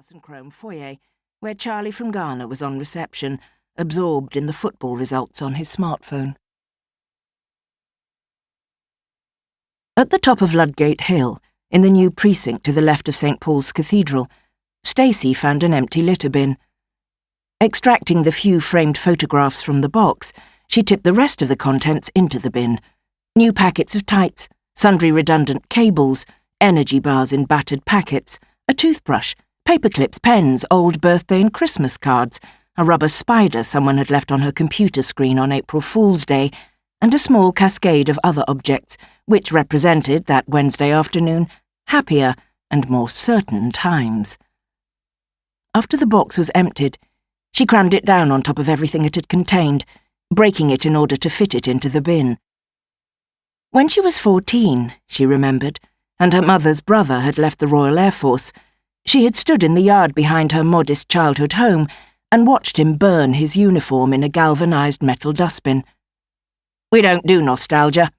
glass and chrome foyer, where Charlie from Ghana was on reception, absorbed in the football results on his smartphone. At the top of Ludgate Hill, in the new precinct to the left of St. Paul's Cathedral, Stacey found an empty litter bin. Extracting the few framed photographs from the box, she tipped the rest of the contents into the bin. New packets of tights, sundry redundant cables, energy bars in battered packets, a toothbrush, paper clips, pens, old birthday and Christmas cards, a rubber spider someone had left on her computer screen on April Fool's Day, and a small cascade of other objects, which represented, that Wednesday afternoon, happier and more certain times. After the box was emptied, she crammed it down on top of everything it had contained, breaking it in order to fit it into the bin. When she was 14, she remembered, and her mother's brother had left the Royal Air Force, she had stood in the yard behind her modest childhood home and watched him burn his uniform in a galvanised metal dustbin. "We don't do nostalgia,"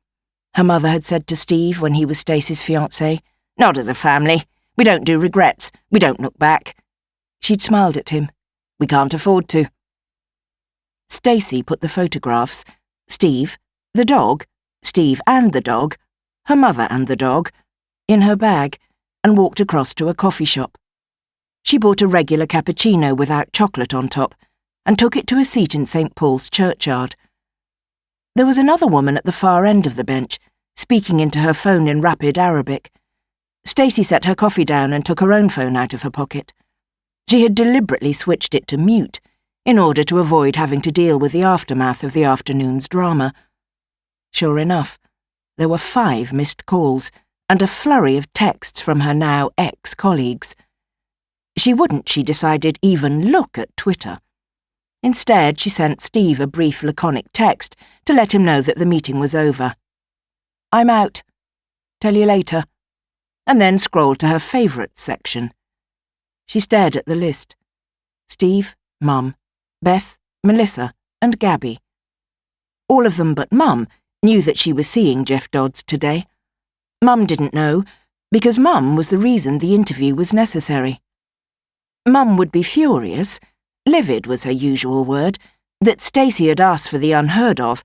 her mother had said to Steve when he was Stacey's fiancé. "Not as a family. We don't do regrets. We don't look back." She'd smiled at him. "We can't afford to." Stacey put the photographs, Steve, the dog, Steve and the dog, her mother and the dog, in her bag and walked across to a coffee shop. She bought a regular cappuccino without chocolate on top and took it to a seat in St. Paul's churchyard. There was another woman at the far end of the bench, speaking into her phone in rapid Arabic. Stacey set her coffee down and took her own phone out of her pocket. She had deliberately switched it to mute in order to avoid having to deal with the aftermath of the afternoon's drama. Sure enough, there were 5 missed calls and a flurry of texts from her now ex-colleagues. She wouldn't, she decided, even look at Twitter. Instead, she sent Steve a brief laconic text to let him know that the meeting was over. "I'm out. Tell you later," and then scrolled to her favourites section. She stared at the list. Steve, Mum, Beth, Melissa, and Gabby. All of them but Mum knew that she was seeing Jeff Dodds today. Mum didn't know, because Mum was the reason the interview was necessary. Mum would be furious, livid was her usual word, that Stacey had asked for the unheard of,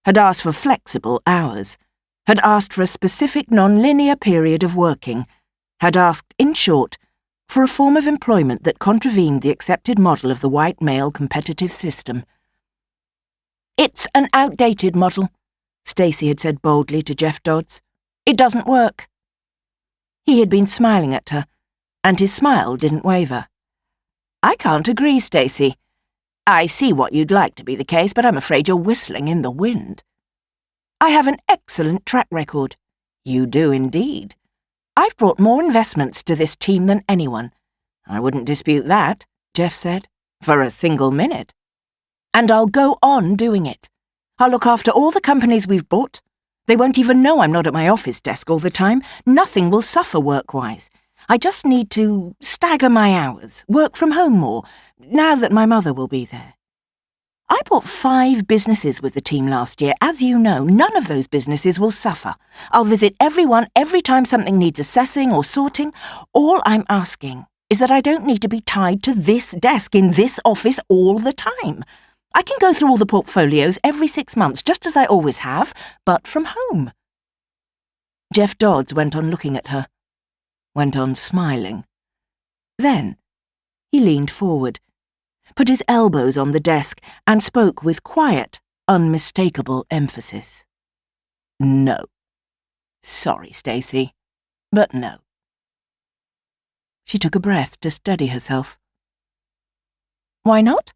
had asked for flexible hours, had asked for a specific non-linear period of working, had asked, in short, for a form of employment that contravened the accepted model of the white male competitive system. "It's an outdated model," Stacey had said boldly to Jeff Dodds. "It doesn't work." He had been smiling at her, and his smile didn't waver. "I can't agree, Stacey. I see what you'd like to be the case, but I'm afraid you're whistling in the wind. I have an excellent track record." "You do indeed." "I've brought more investments to this team than anyone." "I wouldn't dispute that," Jeff said, "for a single minute." "And I'll go on doing it. I'll look after all the companies we've bought. They won't even know I'm not at my office desk all the time. Nothing will suffer work-wise. I just need to stagger my hours, work from home more, now that my mother will be there. I bought 5 businesses with the team last year. As you know, none of those businesses will suffer. I'll visit everyone every time something needs assessing or sorting. All I'm asking is that I don't need to be tied to this desk in this office all the time. I can go through all the portfolios every 6 months, just as I always have, but from home." Jeff Dodds went on looking at her, went on smiling. Then he leaned forward, put his elbows on the desk, and spoke with quiet, unmistakable emphasis. "No. Sorry, Stacey, but no." She took a breath to steady herself. "Why not?"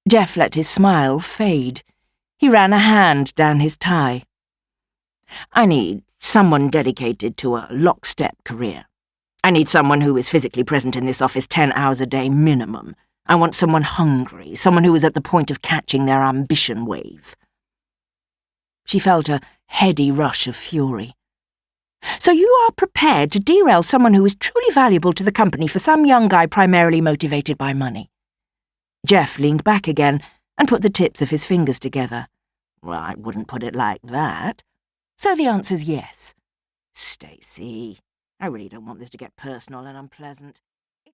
Jeff let his smile fade. He ran a hand down his tie. "I need someone dedicated to a lockstep career. I need someone who is physically present in this office 10 hours a day minimum. I want someone hungry, someone who is at the point of catching their ambition wave." She felt a heady rush of fury. "So you are prepared to derail someone who is truly valuable to the company for some young guy primarily motivated by money?" Jeff leaned back again and put the tips of his fingers together. "Well, I wouldn't put it like that. So the answer's yes." "Stacey, I really don't want this to get personal and unpleasant."